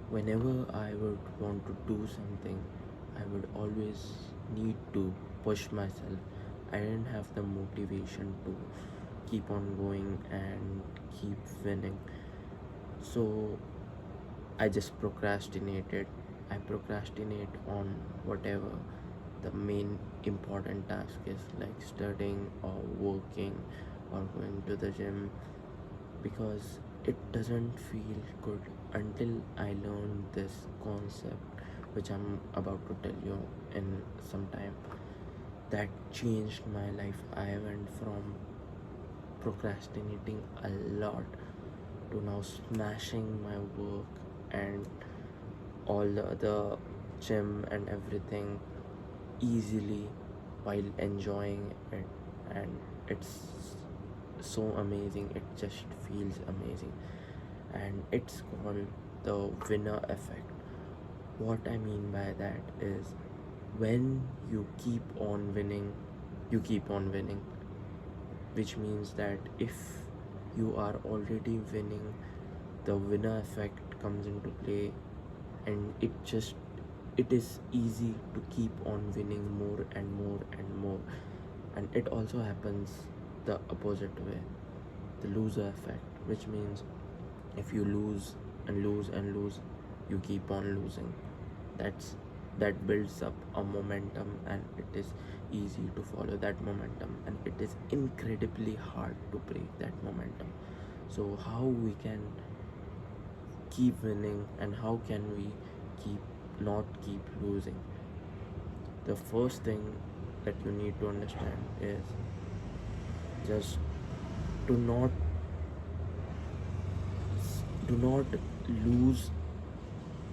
Whenever I would want to do something, I would always need to push myself. I didn't have the motivation to keep on going and keep winning. So I just procrastinated. I procrastinate on whatever the main important task is, like studying or working or going to the gym, because it doesn't feel good until I learn this concept, which I'm about to tell you in some time, that changed my life. I went from procrastinating a lot to now smashing my work and all the other gym and everything easily while enjoying it. And it's so amazing, it just feels amazing. And it's called the winner effect. What I mean by that is, when you keep on winning, you keep on winning, which means that if you are already winning, the winner effect comes into play, and it is easy to keep on winning more and more and more. And it also happens the opposite way, the loser effect, which means if you lose and lose and lose, you keep on losing. That builds up a momentum, and it is easy to follow that momentum, and it is incredibly hard to break that momentum. So how we can keep winning, and how can we keep not keep losing? The first thing that you need to understand is, just do not do not lose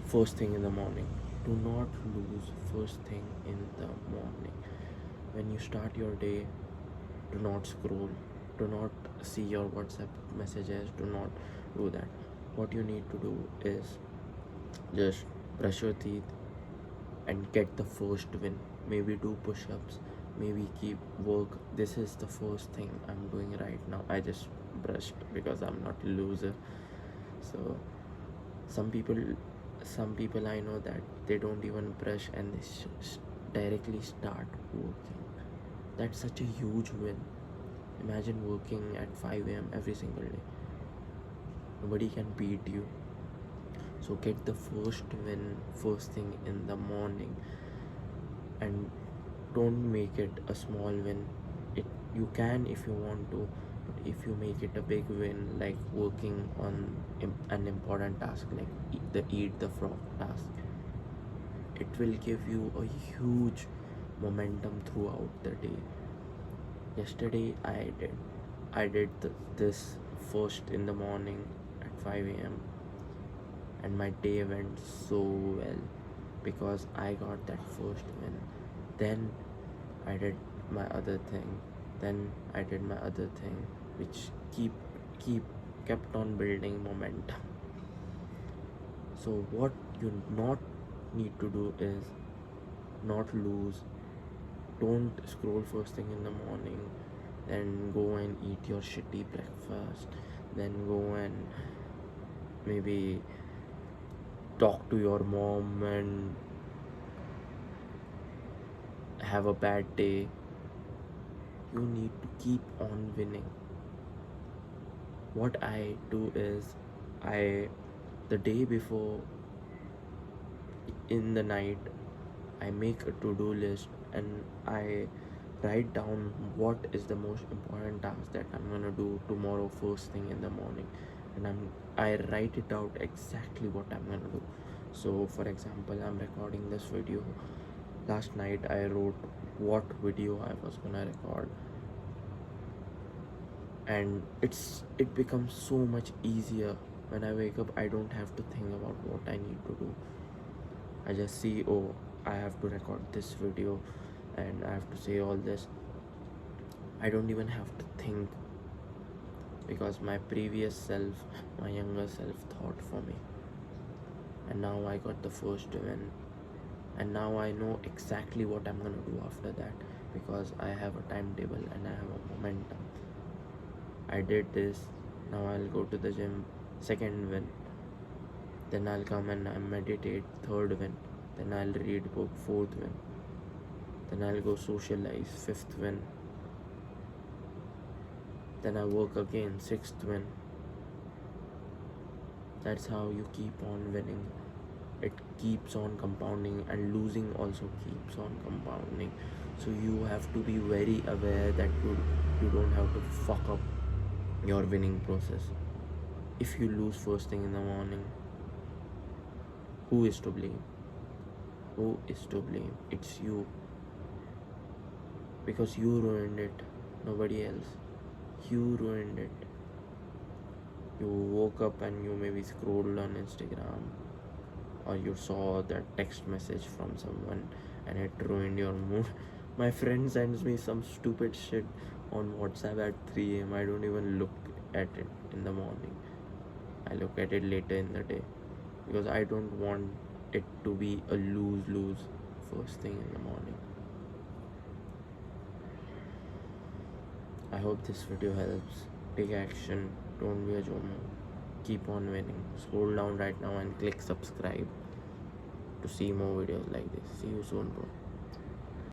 first thing in the morning. Do not lose first thing in the morning. When you start your day, do not scroll, do not see your WhatsApp messages, do not do that. What you need to do is just brush your teeth and get the first win. Maybe do push-ups, maybe keep work. This is the first thing I'm doing right now. I just brushed because I'm not a loser. So some people some people I know that they don't even brush, and they directly start working. That's such a huge win. Imagine working at 5 a.m. every single day. Nobody can beat you. So get the first win first thing in the morning, and don't make it a small win. It You can if you want to, but if you make it a big win, like working on an important task, like eat the frog task, it will give you a huge momentum throughout the day. Yesterday this first in the morning at 5 a.m., and my day went so well because I got that first win. Then I did my other thing. Then I did my other thing, which keep kept on building momentum. So what you not need to do is not lose. Don't scroll first thing in the morning, then go and eat your shitty breakfast, then go and maybe talk to your mom and have a bad day. You need to keep on winning. What I do is, I the day before, in the night, I make a to-do list, and I write down what is the most important task that I'm gonna do tomorrow first thing in the morning, and I write it out exactly what I'm gonna do. So for example, I'm recording this video. Last night I wrote what video I was gonna record, and it becomes so much easier. When I wake up, I don't have to think about what I need to do. I just see, oh, I have to record this video and I have to say all this. I don't even have to think, because my previous self, my younger self, thought for me. And now I got the first win, and now I know exactly what I'm gonna do after that, because I have a timetable and I have a momentum. I did this, now I'll go to the gym. Second win. Then I'll come and I meditate, third win. Then I'll read book, fourth win. Then I'll go socialize, fifth win. Then I work again, sixth win. That's how you keep on winning. It keeps on compounding, and losing also keeps on compounding. So you have to be very aware that you don't have to fuck up your winning process. If you lose first thing in the morning, who is to blame? Who is to blame? It's you. Because you ruined it, nobody else. You ruined it. You woke up and you maybe scrolled on Instagram, or you saw that text message from someone and it ruined your mood. My friend sends me some stupid shit on WhatsApp at 3 a.m. I don't even look at it in the morning. I look at it later in the day because I don't want it to be a lose-lose first thing in the morning. I hope this video helps. Take action. Don't be a Jomo. Keep on winning. Scroll down right now and click subscribe to see more videos like this. See you soon, bro.